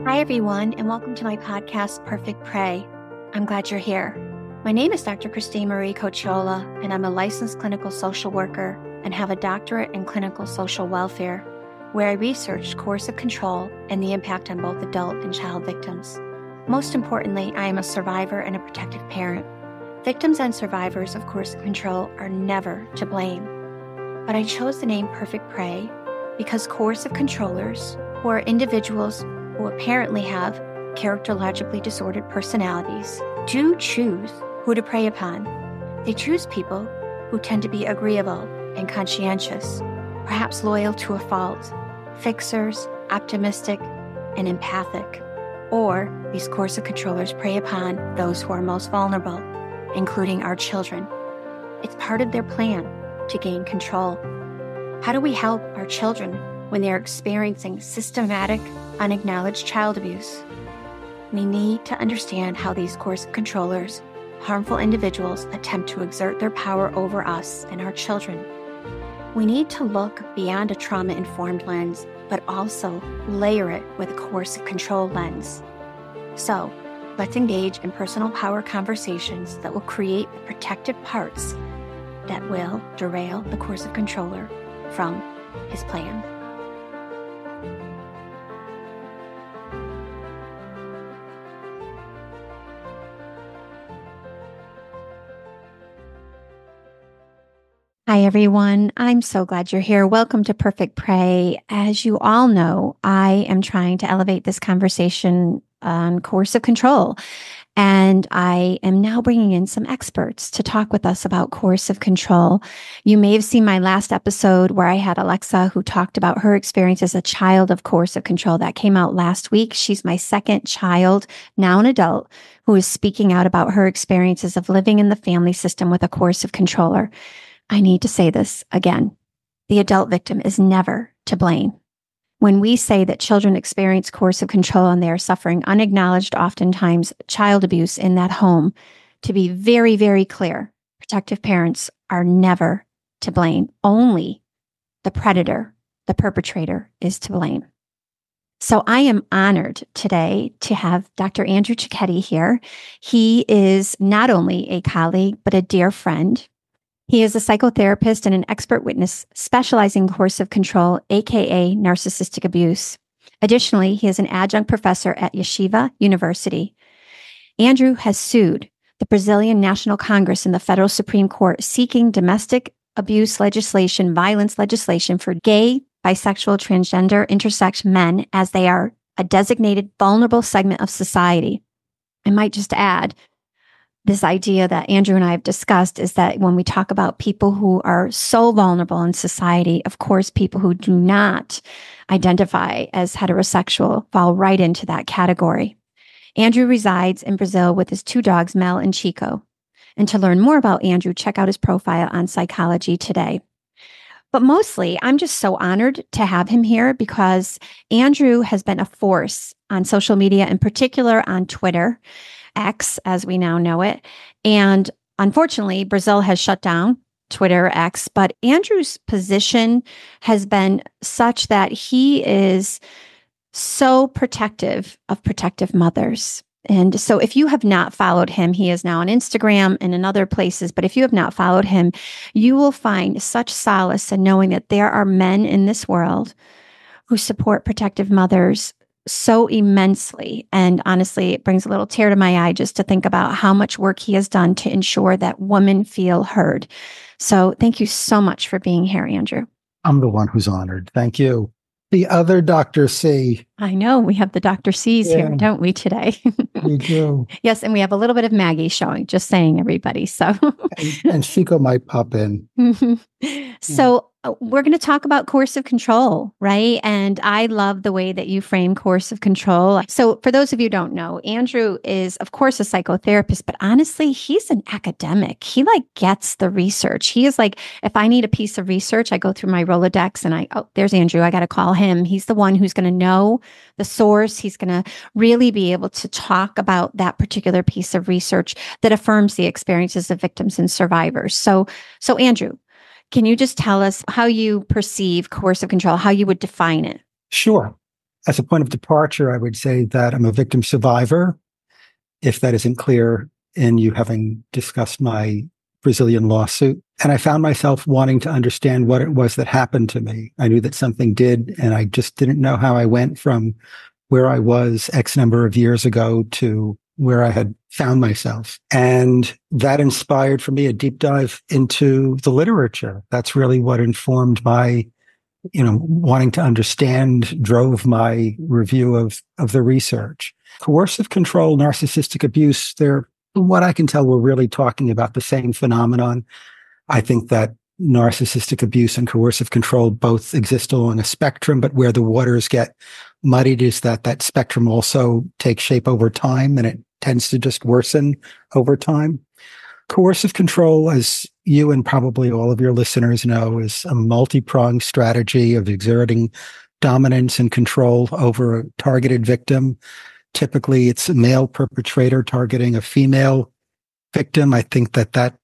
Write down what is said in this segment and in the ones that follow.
Hi, everyone, and welcome to my podcast, Perfect Prey. I'm glad you're here. My name is Dr. Christine Marie Cocciola, and I'm a licensed clinical social worker and have a doctorate in clinical social welfare, where I researched coercive control and the impact on both adult and child victims. Most importantly, I am a survivor and a protective parent. Victims and survivors of coercive control are never to blame. But I chose the name Perfect Prey because coercive controllers, who are individuals who apparently have characterologically disordered personalities, do choose who to prey upon. They choose people who tend to be agreeable and conscientious, perhaps loyal to a fault, fixers, optimistic, and empathic. Or these coercive controllers prey upon those who are most vulnerable, including our children. It's part of their plan to gain control. How do we help our children when they're experiencing systematic, unacknowledged child abuse? We need to understand how these coercive controllers, harmful individuals, attempt to exert their power over us and our children. We need to look beyond a trauma-informed lens, but also layer it with a coercive control lens. So, let's engage in personal power conversations that will create the protective parts that will derail the coercive controller from his plan. Hi, everyone. I'm so glad you're here. Welcome to Perfect Prey. As you all know, I am trying to elevate this conversation on coercive control. And I am now bringing in some experts to talk with us about coercive control. You may have seen my last episode where I had Alexa, who talked about her experience as a child of coercive control. That came out last week. She's my second child, now an adult, who is speaking out about her experiences of living in the family system with a coercive controller. I need to say this again. The adult victim is never to blame. When we say that children experience coercive control and they are suffering unacknowledged, oftentimes child abuse in that home, to be very, very clear, protective parents are never to blame. Only the predator, the perpetrator, is to blame. So I am honored today to have Dr. Andrew Cicchetti here. He is not only a colleague, but a dear friend. He is a psychotherapist and an expert witness specializing in coercive control, aka narcissistic abuse. Additionally, he is an adjunct professor at Yeshiva University. Andrew has sued the Brazilian National Congress and the Federal Supreme Court seeking domestic abuse legislation, violence legislation for gay, bisexual, transgender, intersex men, as they are a designated vulnerable segment of society. I might just add, this idea that Andrew and I have discussed is that when we talk about people who are so vulnerable in society, of course, people who do not identify as heterosexual fall right into that category. Andrew resides in Brazil with his two dogs, Mel and Chico. And to learn more about Andrew, check out his profile on Psychology Today. But mostly, I'm just so honored to have him here because Andrew has been a force on social media, in particular on Twitter, X, as we now know it. And unfortunately, Brazil has shut down Twitter X, but Andrew's position has been such that he is so protective of protective mothers. And so if you have not followed him, he is now on Instagram and in other places, but if you have not followed him, you will find such solace in knowing that there are men in this world who support protective mothers so immensely. And honestly, it brings a little tear to my eye just to think about how much work he has done to ensure that women feel heard. So thank you so much for being here, Andrew. I'm the one who's honored. Thank you. The other Dr. C. I know we have the Dr. C's here, don't we, today? We do. Yes, and we have a little bit of Maggie showing, just saying, everybody. So, and Chico might pop in. So we're going to talk about coercive control, right? And I love the way that you frame coercive control. So for those of you who don't know, Andrew is, of course, a psychotherapist, but honestly, he's an academic. He gets the research. He is if I need a piece of research, I go through my Rolodex and there's Andrew. I got to call him. He's the one who's going to know the source. He's going to really be able to talk about that particular piece of research that affirms the experiences of victims and survivors. So Andrew, can you just tell us how you perceive coercive control, how you would define it? Sure. As a point of departure, I would say that I'm a victim survivor, if that isn't clear in you having discussed my Brazilian lawsuit. And I found myself wanting to understand what it was that happened to me. I knew that something did, and I just didn't know how I went from where I was X number of years ago to where I had found myself. And that inspired for me a deep dive into the literature. That's really what informed my wanting to understand, drove my review of the research. Coercive control, narcissistic abuse, they're, from what I can tell, we're really talking about the same phenomenon. I think that narcissistic abuse and coercive control both exist along a spectrum, but where the waters get muddied is that spectrum also takes shape over time, and it tends to just worsen over time. Coercive control, as you and probably all of your listeners know, is a multi-pronged strategy of exerting dominance and control over a targeted victim. Typically, it's a male perpetrator targeting a female victim. I think that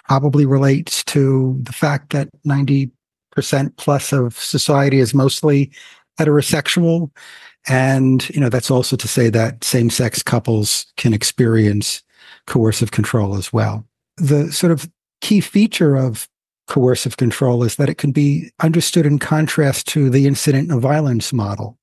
probably relates to the fact that 90% plus of society is mostly heterosexual. And, that's also to say that same-sex couples can experience coercive control as well. The sort of key feature of coercive control is that it can be understood in contrast to the incident of violence model.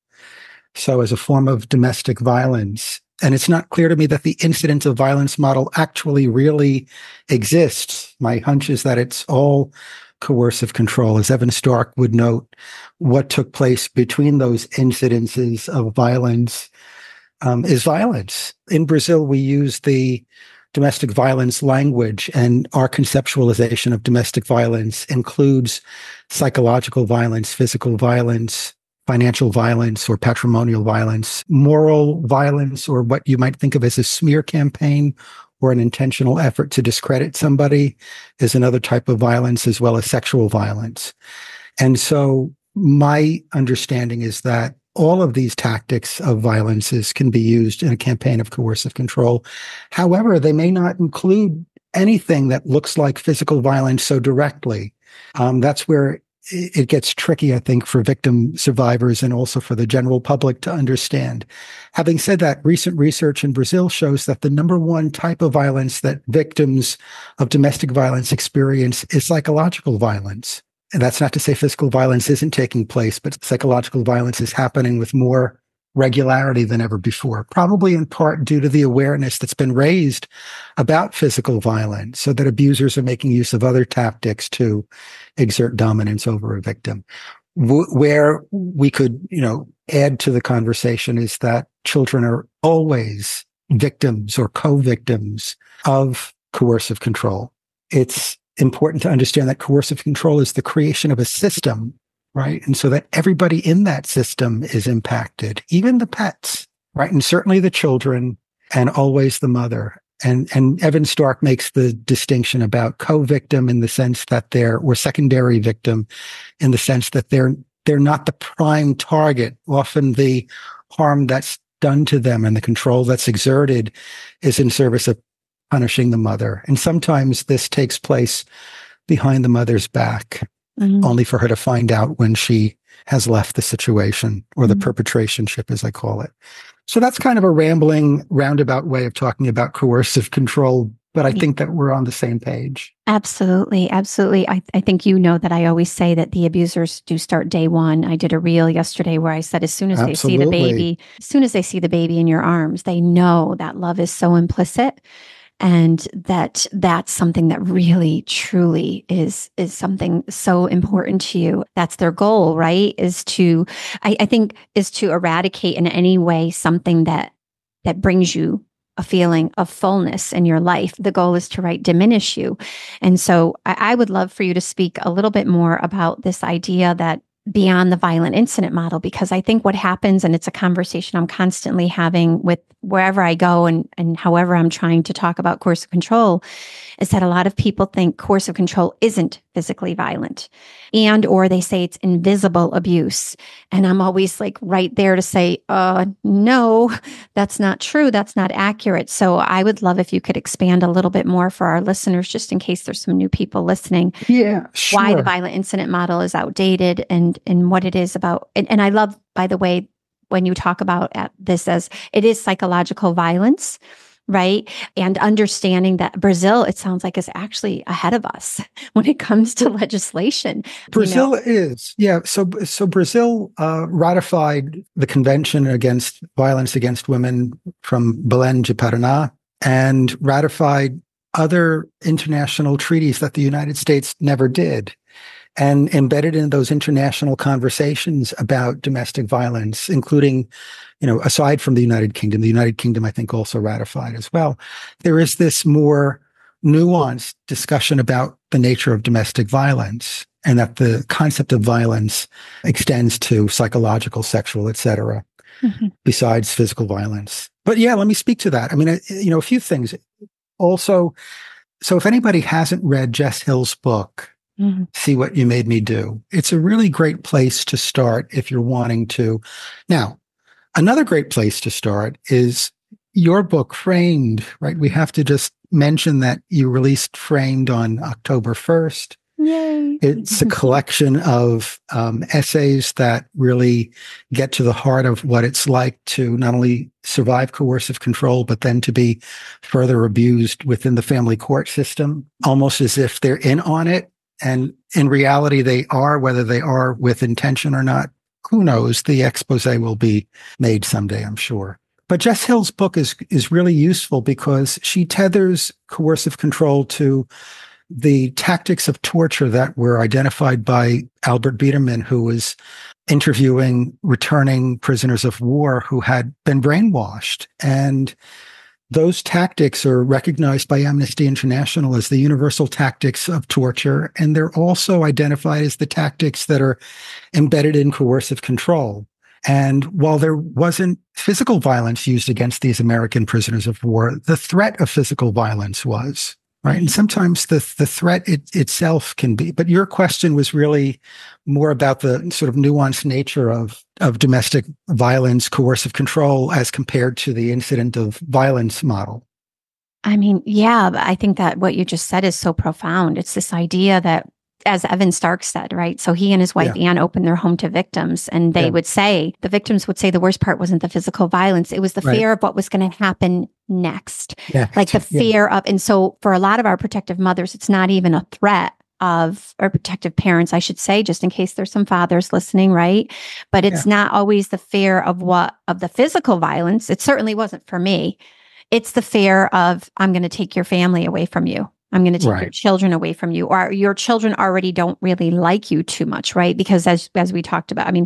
So as a form of domestic violence, and it's not clear to me that the incident of violence model actually really exists. My hunch is that it's all coercive control. As Evan Stark would note, what took place between those incidences of violence is violence. In Brazil, we use the domestic violence language, and our conceptualization of domestic violence includes psychological violence, physical violence, financial violence or patrimonial violence, moral violence, or what you might think of as a smear campaign or an intentional effort to discredit somebody is another type of violence, as well as sexual violence. And so my understanding is that all of these tactics of violences can be used in a campaign of coercive control. However, they may not include anything that looks like physical violence so directly. That's where it gets tricky, I think, for victim survivors and also for the general public to understand. Having said that, recent research in Brazil shows that the number one type of violence that victims of domestic violence experience is psychological violence. And that's not to say physical violence isn't taking place, but psychological violence is happening with more regularity than ever before, probably in part due to the awareness that's been raised about physical violence, so that abusers are making use of other tactics to exert dominance over a victim. Where we could, add to the conversation is that children are always victims or co-victims of coercive control. It's important to understand that coercive control is the creation of a system, right? And so that everybody in that system is impacted, even the pets, right? And certainly the children, and always the mother. And Evan Stark makes the distinction about co-victim in the sense that or secondary victim in the sense that they're not the prime target. Often the harm that's done to them and the control that's exerted is in service of punishing the mother. And sometimes this takes place behind the mother's back, only for her to find out when she has left the situation, or the perpetrationship, as I call it. So that's kind of a rambling, roundabout way of talking about coercive control, but I think that we're on the same page. Absolutely. Absolutely. I think that I always say that the abusers do start day one. I did a reel yesterday where I said, as soon as they see the baby in your arms, they know that love is so implicit. And that's something that really, truly is something so important to you. That's their goal, right? I think is to eradicate in any way something that brings you a feeling of fullness in your life. The goal is to diminish you. And so I would love for you to speak a little bit more about this idea that beyond the violent incident model, because I think what happens, and it's a conversation I'm constantly having with wherever I go and however I'm trying to talk about coercive control, is that a lot of people think coercive control isn't physically violent, or they say it's invisible abuse. And I'm always right there to say, no, that's not true. That's not accurate. So I would love if you could expand a little bit more for our listeners, just in case there's some new people listening. Yeah, sure. Why the violent incident model is outdated and what it is about. And I love, by the way, when you talk about this as it is psychological violence, right? And understanding that Brazil, it sounds like, is actually ahead of us when it comes to legislation. Brazil is, yeah. So Brazil ratified the Convention Against Violence Against Women from Belém de Paraná and ratified other international treaties that the United States never did. And embedded in those international conversations about domestic violence, including, aside from the United Kingdom, I think, also ratified as well. There is this more nuanced discussion about the nature of domestic violence, and that the concept of violence extends to psychological, sexual, et cetera, besides physical violence. But yeah, let me speak to that. I mean, a few things. Also, so if anybody hasn't read Jess Hill's book, See What You Made Me Do, it's a really great place to start if you're wanting to. Now, another great place to start is your book, Framed, right? We have to just mention that you released Framed on October 1st. Yay. It's a collection of essays that really get to the heart of what it's like to not only survive coercive control, but then to be further abused within the family court system, almost as if they're in on it. And in reality, they are, whether they are with intention or not, who knows? The expose will be made someday, I'm sure. But Jess Hill's book is really useful because she tethers coercive control to the tactics of torture that were identified by Albert Biederman, who was interviewing returning prisoners of war who had been brainwashed. And those tactics are recognized by Amnesty International as the universal tactics of torture. And they're also identified as the tactics that are embedded in coercive control. And while there wasn't physical violence used against these American prisoners of war, the threat of physical violence was. Right. And sometimes the threat itself can be. But your question was really more about the sort of nuanced nature of domestic violence, coercive control, as compared to the incident of violence model. I mean, yeah, but I think that what you just said is so profound. It's this idea that, as Evan Stark said, right? So he and his wife, Anne, opened their home to victims, and they would say, the victims would say the worst part wasn't the physical violence. It was the fear of what was going to happen next. Like the fear of, and so for a lot of our protective mothers, it's not even a threat of, or protective parents, I should say, just in case there's some fathers listening, right? But it's not always the fear of of the physical violence. It certainly wasn't for me. It's the fear of, I'm going to take your family away from you. I'm going to take your children away from you, or your children already don't really like you too much, right? Because as we talked about, I mean,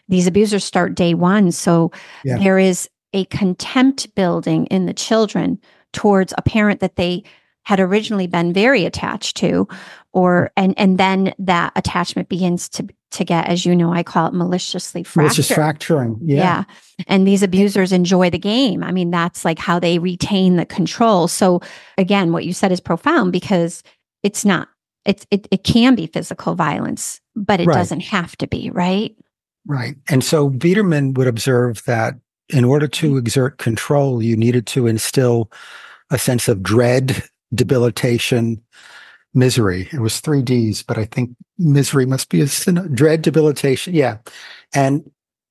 these abusers start day one. So there is a contempt building in the children towards a parent that they had originally been very attached to, and then that attachment begins to get, as you know, I call it maliciously fractured. Malicious fracturing. Yeah. And these abusers enjoy the game. I mean, that's like how they retain the control. So again, what you said is profound, because it's not, it can be physical violence, but it doesn't have to be, right? Right. And so Biederman would observe that in order to exert control, you needed to instill a sense of dread, debilitation, misery. It was 3 Ds, but I think misery must be dread, debilitation. Yeah. And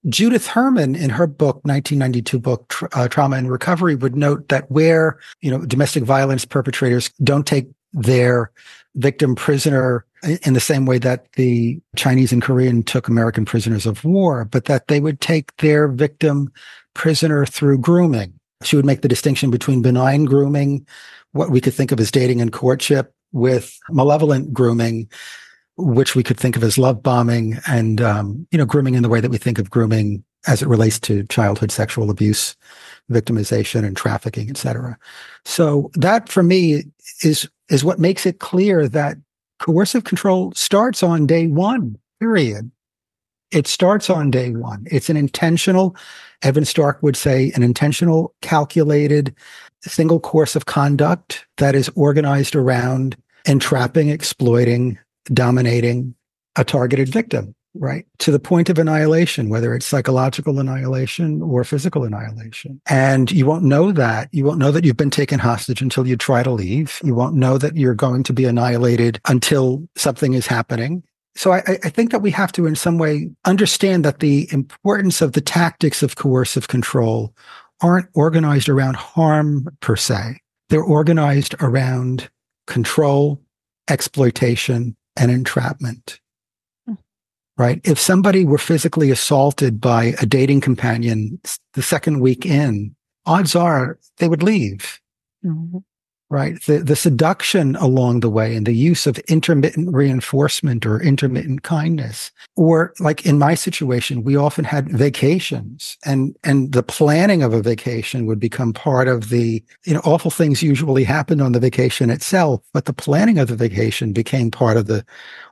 Judith Herman, in her book, 1992 book, Trauma and Recovery, would note that where, domestic violence perpetrators don't take their victim prisoner in the same way that the Chinese and Korean took American prisoners of war, but that they would take their victim prisoner through grooming. She would make the distinction between benign grooming, what we could think of as dating and courtship, with malevolent grooming, which we could think of as love bombing, and grooming in the way that we think of grooming as it relates to childhood sexual abuse, victimization, and trafficking, et cetera. So that, for me, is what makes it clear that coercive control starts on day one, period. It starts on day one. It's an intentional, Evan Stark would say, an intentional, calculated, single course of conduct that is organized around entrapping, exploiting, dominating a targeted victim, right? To the point of annihilation, whether it's psychological annihilation or physical annihilation. And you won't know that. You won't know that you've been taken hostage until you try to leave. You won't know that you're going to be annihilated until something is happening. So I think that we have to in some way understand that the importance of the tactics of coercive control aren't organized around harm per se. They're organized around control, exploitation, and entrapment. Right? If somebody were physically assaulted by a dating companion the second week in, odds are they would leave. Mm-hmm. Right? The seduction along the way and the use of intermittent reinforcement or intermittent kindness. Or like in my situation, we often had vacations and the planning of a vacation would become part of the, awful things usually happened on the vacation itself, but the planning of the vacation became part of the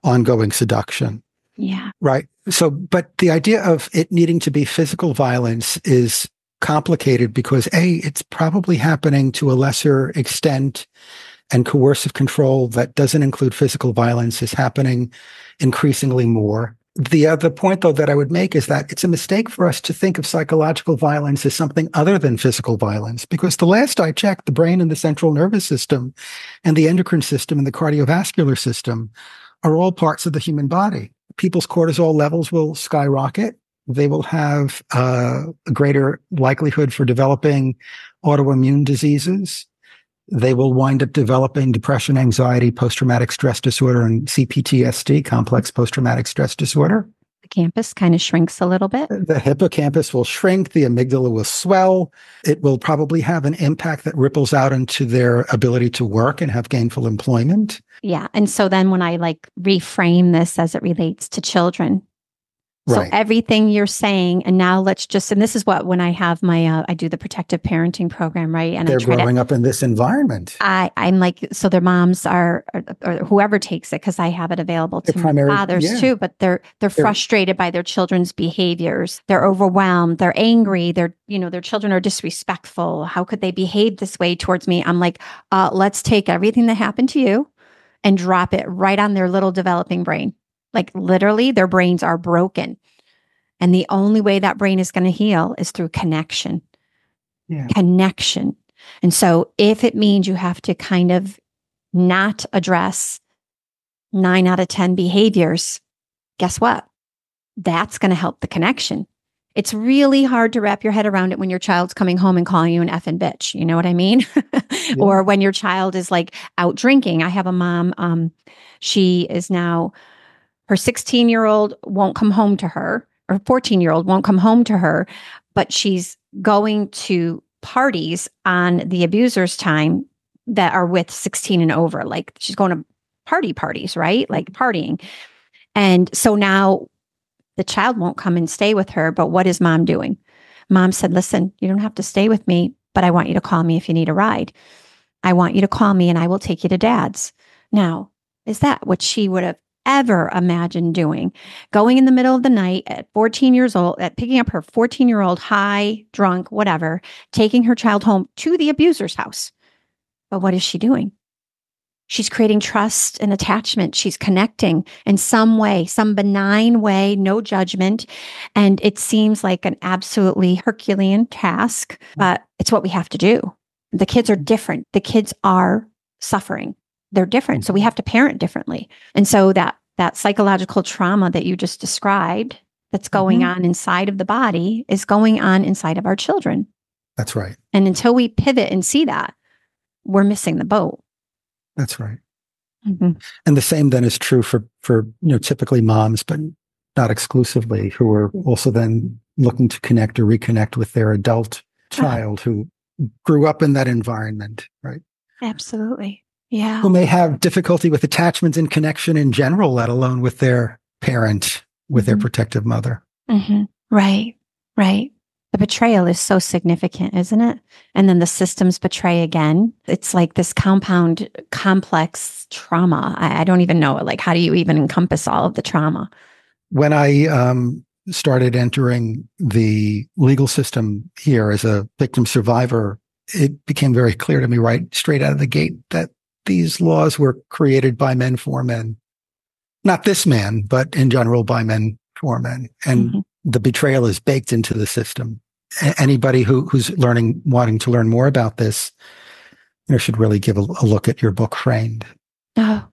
ongoing seduction. Yeah. Right. So, but the idea of it needing to be physical violence is complicated because it's probably happening to a lesser extent, and coercive control that doesn't include physical violence is happening increasingly more. The other point, though, that I would make is that it's a mistake for us to think of psychological violence as something other than physical violence, because the last I checked, the brain and the central nervous system and the endocrine system and the cardiovascular system are all parts of the human body. People's cortisol levels will skyrocket. They will have a greater likelihood for developing autoimmune diseases. They will wind up developing depression, anxiety, post-traumatic stress disorder, and CPTSD, complex post-traumatic stress disorder. The hippocampus kind of shrinks a little bit. The hippocampus will shrink. The amygdala will swell. It will probably have an impact that ripples out into their ability to work and have gainful employment. Yeah. And so then when I reframe this as it relates to children, so everything you're saying, and now and this is what, when I have my, I do the protective parenting program, right? And they're growing up in this environment. I'm like, so their moms are, or whoever takes it, because I have it available to my fathers too, but they're frustrated by their children's behaviors. They're overwhelmed. They're angry. Their children are disrespectful. How could they behave this way towards me? I'm like, let's take everything that happened to you and drop it right on their little developing brain. Like literally their brains are broken. And the only way that brain is going to heal is through connection. Yeah. Connection. And so if it means you have to kind of not address 9 out of 10 behaviors, guess what? That's going to help the connection. It's really hard to wrap your head around it when your child's coming home and calling you an effing bitch. You know what I mean? Yeah. Or when your child is out drinking. I have a mom, she is now, her 16-year-old won't come home to her, or 14-year-old won't come home to her, but she's going to parties on the abuser's time that are with 16 and over. Like she's going to parties, right? Like partying. And so now the child won't come and stay with her, but what is mom doing? Mom said, listen, you don't have to stay with me, but I want you to call me if you need a ride. I want you to call me and I will take you to dad's. Now, is that what she would have ever imagined doing? Going in the middle of the night at 14 years old, picking up her 14-year-old high, drunk, whatever, taking her child home to the abuser's house. But what is she doing? She's creating trust and attachment. She's connecting in some way, some benign way, no judgment. And it seems like an absolutely Herculean task, but it's what we have to do. The kids are different. The kids are suffering. They're different. So we have to parent differently. And so that psychological trauma that you just described that's going on inside of the body is going on inside of our children. That's right. And until we pivot and see that, we're missing the boat. That's right. Mm-hmm. And the same then is true for typically moms, but not exclusively, who are also then looking to connect or reconnect with their adult child who grew up in that environment, right? Absolutely. Yeah. Who may have difficulty with attachments and connection in general, let alone with their parent, with their protective mother. Mm-hmm. Right. Right. The betrayal is so significant, isn't it? And then the systems betray again. It's like this compound, complex trauma. I don't even know. How do you even encompass all of the trauma? When I started entering the legal system here as a victim survivor, it became very clear to me right straight out of the gate that these laws were created by men for men. Not this man, but in general by men for men. And the betrayal is baked into the system. Anybody who's wanting to learn more about this, should really give a look at your book, Framed. Oh,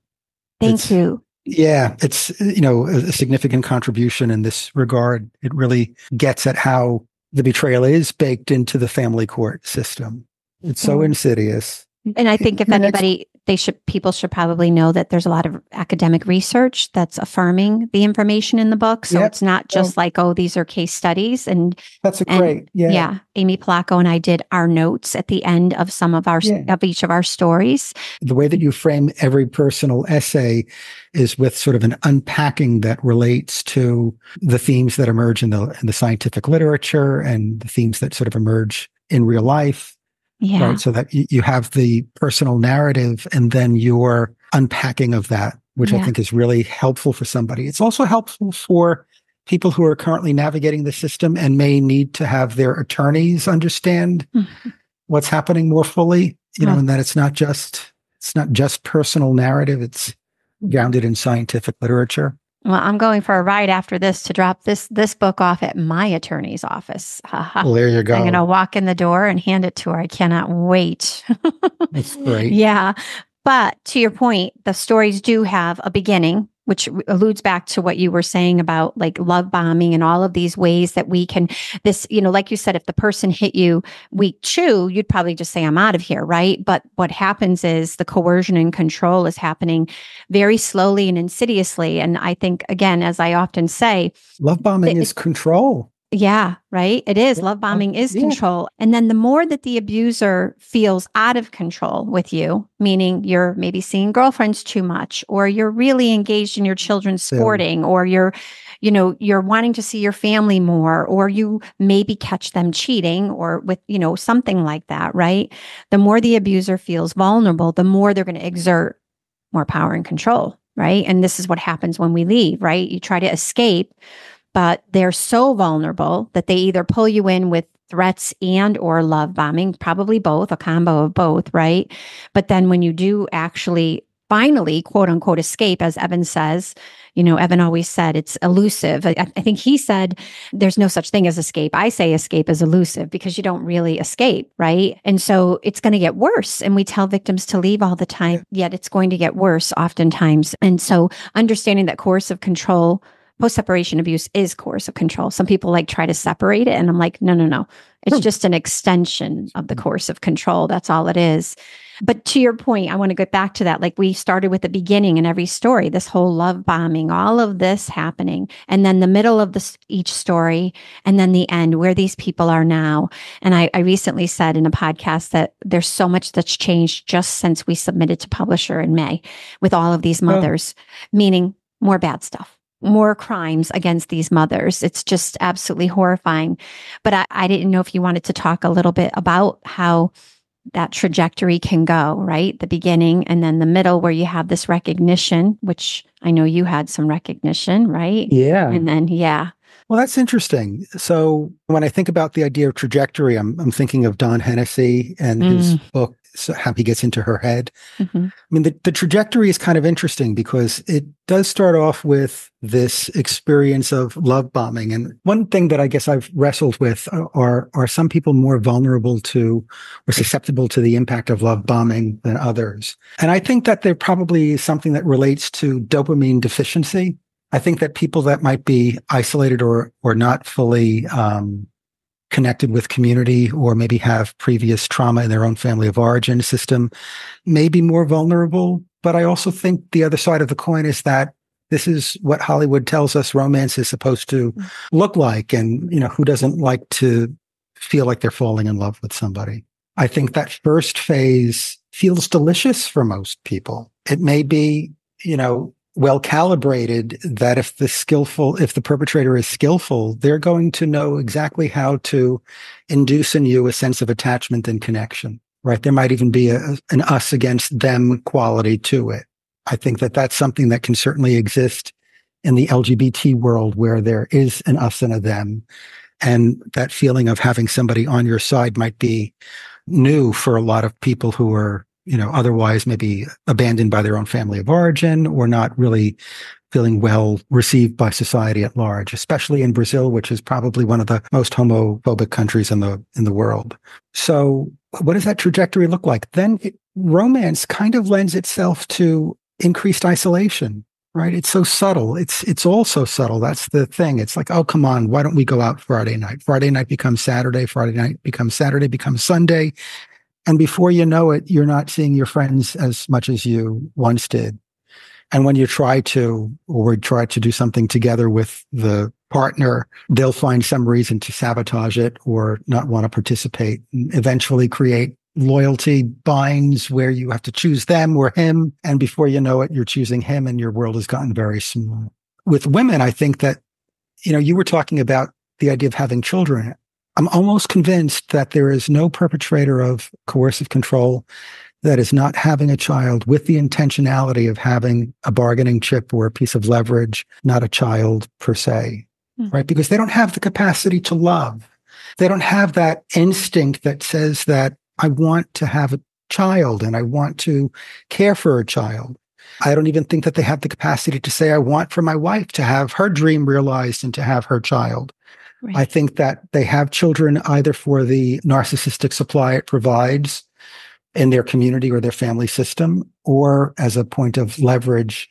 thank you. Yeah, it's, a significant contribution in this regard. It really gets at how the betrayal is baked into the family court system. It's so Well, insidious. and I think if Your next, anybody, people should probably know that there's a lot of academic research that's affirming the information in the book. So yep. it's not Oh, just like, oh, these are case studies. that's a And great, yeah, yeah, Amy Polacco and I did our notes at the end of yeah. of each of our stories. The way that you frame every personal essay is with sort of an unpacking that relates to the themes that emerge in the scientific literature and the themes that sort of emerge in real life. Yeah. Right. So that you have the personal narrative and then your unpacking of that, which I Yeah. think is really helpful for somebody. It's also helpful for people who are currently navigating the system and may need to have their attorneys understand Mhm. what's happening more fully, Oh, and that it's not just personal narrative. It's grounded in scientific literature. well, I'm going for a ride after this to drop this book off at my attorney's office. Ha ha. Well, there you I'm going to go. walk in the door and hand it to her. I cannot wait. That's great. Yeah. But to your point, the stories do have a beginning, which alludes back to what you were saying about like love bombing and all of these ways that we can, like you said, if the person hit you week 2, you'd probably just say, I'm out of here, right? But what happens is the coercion and control is happening very slowly and insidiously. And I think, again, as I often say, Love bombing is control. yeah, right. It is. Love bombing is Yeah. control. And then the more that the abuser feels out of control with you, meaning you're maybe seeing girlfriends too much, or you're really engaged in your children's sporting, or you're wanting to see your family more, or you maybe catch them cheating or with, something like that, right? The more the abuser feels vulnerable, the more they're going to exert more power and control, right? And this is what happens when we leave, right? You try to escape, but they're so vulnerable that they either pull you in with threats and or love bombing, probably both, a combo of both, right? But then when you do actually finally, quote unquote, escape, as Evan says, Evan always said it's elusive. I think he said there's no such thing as escape. I say escape is elusive because you don't really escape, right? And so it's going to get worse. And we tell victims to leave all the time, yet it's going to get worse oftentimes. And so understanding that coercive control, post-separation abuse is coercive control. Some people like try to separate it. And I'm like, no, no, no. It's just an extension of the coercive control. That's all it is. But to your point, I want to get back to that. Like we started with the beginning in every story, this whole love bombing, all of this happening, and then the middle of each story, and then the end, where these people are now. And I recently said in a podcast that there's so much that's changed just since we submitted to publisher in May with all of these mothers, meaning more bad stuff, more crimes against these mothers. It's just absolutely horrifying. But I didn't know if you wanted to talk a little bit about how that trajectory can go, right? The beginning and then the middle, where you have this recognition, which I know you had some recognition, right? Yeah. And then, yeah. Well, that's interesting. So when I think about the idea of trajectory, I'm thinking of Don Hennessy and his book, How He Gets Into Her Head. Mm-hmm. I mean, the trajectory is kind of interesting because it does start off with this experience of love bombing. And one thing that I guess I've wrestled with are some people more vulnerable to or susceptible to the impact of love bombing than others. And I think that there probably is something that relates to dopamine deficiency. I think that people that might be isolated or not fully connected with community, or maybe have previous trauma in their own family of origin system, may be more vulnerable. But I also think the other side of the coin is that this is what Hollywood tells us romance is supposed to look like. And, who doesn't like to feel like they're falling in love with somebody? I think that first phase feels delicious for most people. It may be, well calibrated, that if the perpetrator is skillful, they're going to know exactly how to induce in you a sense of attachment and connection, right? There might even be an us against them quality to it. I think that that's something that can certainly exist in the LGBT world, where there is an us and a them. And that feeling of having somebody on your side might be new for a lot of people who are, otherwise maybe abandoned by their own family of origin, or not really feeling well received by society at large, especially in Brazil, which is probably one of the most homophobic countries in the world. So what does that trajectory look like? Then romance kind of lends itself to increased isolation, Right. It's so subtle. It's all so subtle. That's the thing. It's like, oh, come on, why don't we go out Friday night? Friday night becomes Saturday. Friday night becomes Saturday, becomes Sunday. And before you know it, you're not seeing your friends as much as you once did. And when you try to, or try to do something together with the partner, they'll find some reason to sabotage it or not want to participate, and eventually create loyalty binds where you have to choose them or him. And before you know it, you're choosing him and your world has gotten very small. With women, I think that, you were talking about the idea of having children. I'm almost convinced that there is no perpetrator of coercive control that is not having a child with the intentionality of having a bargaining chip or a piece of leverage, not a child per se, right? Because they don't have the capacity to love. They don't have that instinct that says that I want to have a child and I want to care for a child. I don't even think that they have the capacity to say, I want for my wife to have her dream realized and to have her child. Right. I think that they have children either for the narcissistic supply it provides in their community or their family system, or as a point of leverage.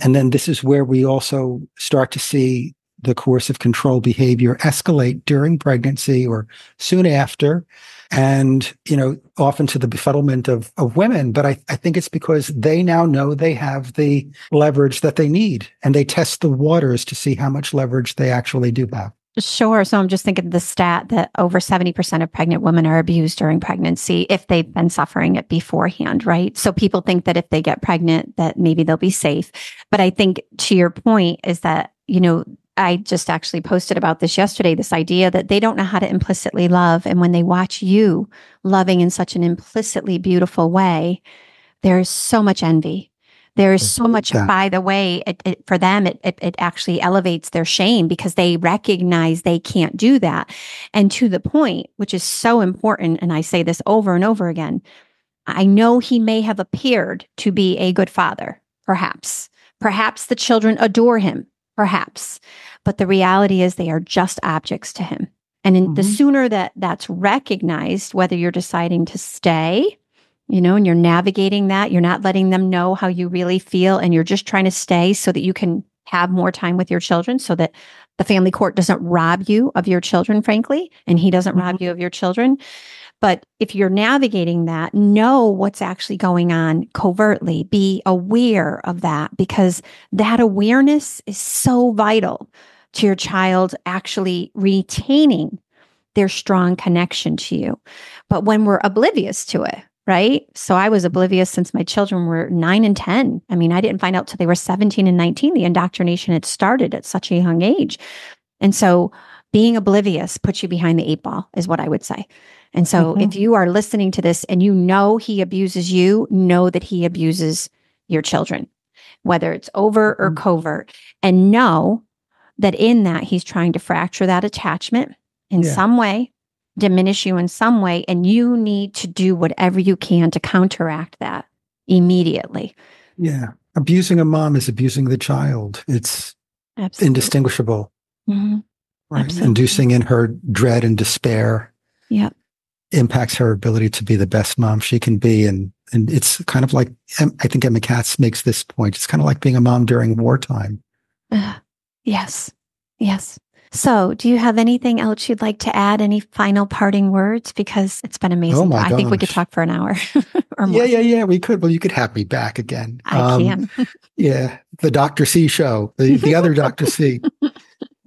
And then this is where we also start to see the coercive control behavior escalate during pregnancy or soon after, and, often to the befuddlement of women. But I think it's because they now know they have the leverage that they need, and they test the waters to see how much leverage they actually do have. Sure. So I'm just thinking the stat that over 70% of pregnant women are abused during pregnancy if they've been suffering it beforehand, right? So people think that if they get pregnant, that maybe they'll be safe. But I think to your point is that, I just actually posted about this yesterday, this idea that they don't know how to implicitly love. And when they watch you loving in such an implicitly beautiful way, there's so much envy. There's so much, by the way, for them, it actually elevates their shame because they recognize they can't do that. And to the point, which is so important, and I say this over and over again, I know he may have appeared to be a good father, perhaps. Perhaps the children adore him, perhaps. But the reality is they are just objects to him. And the sooner that that's recognized, whether you're deciding to stay, and you're navigating that, you're not letting them know how you really feel, and you're just trying to stay so that you can have more time with your children, so that the family court doesn't rob you of your children, frankly, and he doesn't rob you of your children. But if you're navigating that, know what's actually going on covertly. Be aware of that, because that awareness is so vital to your child actually retaining their strong connection to you. But when we're oblivious to it, right? So I was oblivious since my children were 9 and 10. I mean, I didn't find out till they were 17 and 19. The indoctrination had started at such a young age. And so being oblivious puts you behind the 8 ball is what I would say. And so if you are listening to this and you know he abuses you, know that he abuses your children, whether it's overt or covert, and know that in that he's trying to fracture that attachment in some way, diminish you in some way, and you need to do whatever you can to counteract that immediately. Yeah. Abusing a mom is abusing the child. It's indistinguishable. Right? Absolutely. Inducing in her dread and despair. Yep. Impacts her ability to be the best mom she can be. And it's kind of like, I think Emma Katz makes this point. It's kind of like being a mom during wartime. Yes. Yes. So do you have anything else you'd like to add? Any final parting words? Because it's been amazing. Oh my gosh. I think we could talk for an hour or more. Yeah, we could. Well, you could have me back again. I can. Yeah. The Dr. C show, the other Dr. C.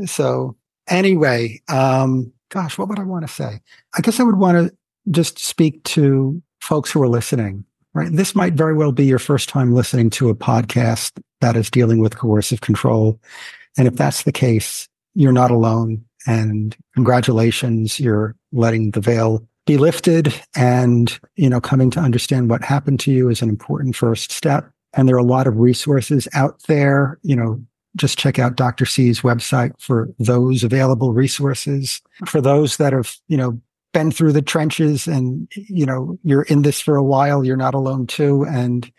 So anyway, gosh, what would I want to say? I guess I would want to just speak to folks who are listening, right? This might very well be your first time listening to a podcast that is dealing with coercive control. And if that's the case, you're not alone. And congratulations, you're letting the veil be lifted. And, coming to understand what happened to you is an important first step. And there are a lot of resources out there. Just check out Dr. C's website for those available resources. For those that have, been through the trenches and, you're in this for a while, you're not alone too. And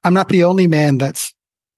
I'm not the only man that's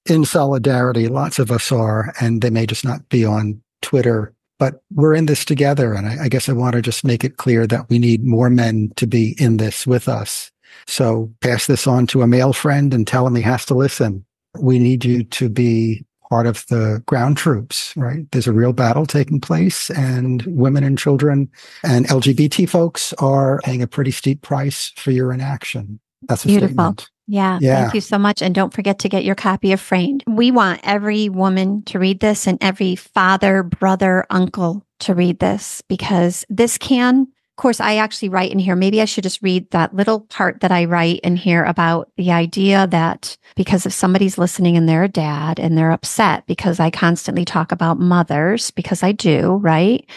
in solidarity. Lots of us are, and they may just not be on Twitter, but we're in this together. And I guess I want to just make it clear that we need more men to be in this with us. So pass this on to a male friend and tell him he has to listen. We need you to be part of the ground troops, right? There's a real battle taking place, and women and children and LGBT folks are paying a pretty steep price for your inaction. That's a Beautiful. statement. Yeah. Yeah. Thank you so much. And don't forget to get your copy of Framed. We want every woman to read this and every father, brother, uncle to read this, because this can, of course, I actually write in here. Maybe I should just read that little part that I write in here about the idea that because if somebody's listening and they're a dad and they're upset because I constantly talk about mothers, because I do, right?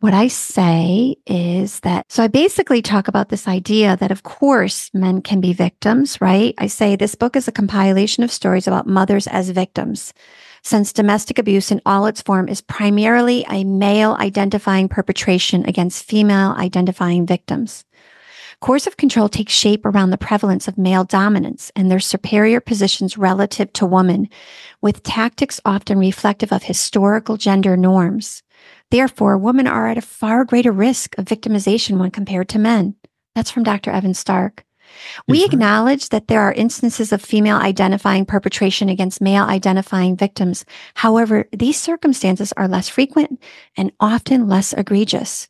What I say is that, so I basically talk about this idea that, of course, men can be victims, right? I say this book is a compilation of stories about mothers as victims, since domestic abuse in all its form is primarily a male identifying perpetration against female identifying victims. Coercive control takes shape around the prevalence of male dominance and their superior positions relative to women, with tactics often reflective of historical gender norms. Therefore, women are at a far greater risk of victimization when compared to men. That's from Dr. Evan Stark. We acknowledge that there are instances of female identifying perpetration against male identifying victims. However, these circumstances are less frequent and often less egregious.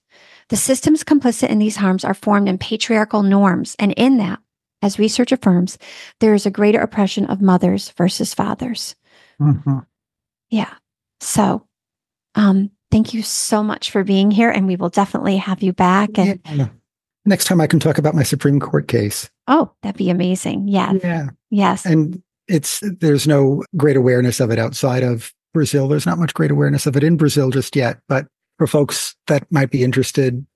The systems complicit in these harms are formed in patriarchal norms, and in that, as research affirms, there is a greater oppression of mothers versus fathers. Mm-hmm. Yeah. So, thank you so much for being here, and we will definitely have you back. And next time I can talk about my Supreme Court case. Oh, that'd be amazing. Yeah. Yeah. Yes. And there's no great awareness of it outside of Brazil. There's not much great awareness of it in Brazil just yet. But for folks that might be interested,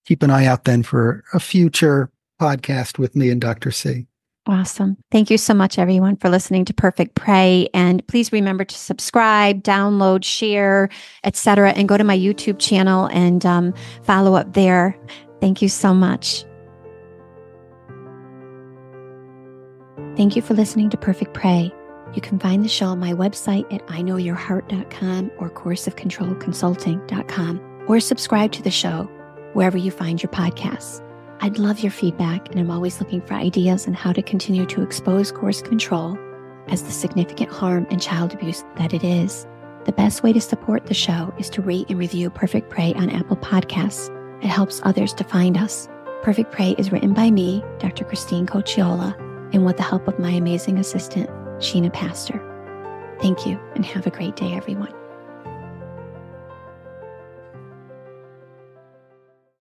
keep an eye out then for a future podcast with me and Dr. C. Awesome. Thank you so much, everyone, for listening to Perfect Prey. And please remember to subscribe, download, share, etc., and go to my YouTube channel and follow up there. Thank you so much. Thank you for listening to Perfect Prey. You can find the show on my website at iknowyourheart.com or coercivecontrolconsulting.com, or subscribe to the show wherever you find your podcasts. I'd love your feedback, and I'm always looking for ideas on how to continue to expose coercive control as the significant harm and child abuse that it is. The best way to support the show is to rate and review Perfect Prey on Apple Podcasts. It helps others to find us. Perfect Prey is written by me, Dr. Christine Cocciola, and with the help of my amazing assistant, Sheena Pastor. Thank you, and have a great day, everyone.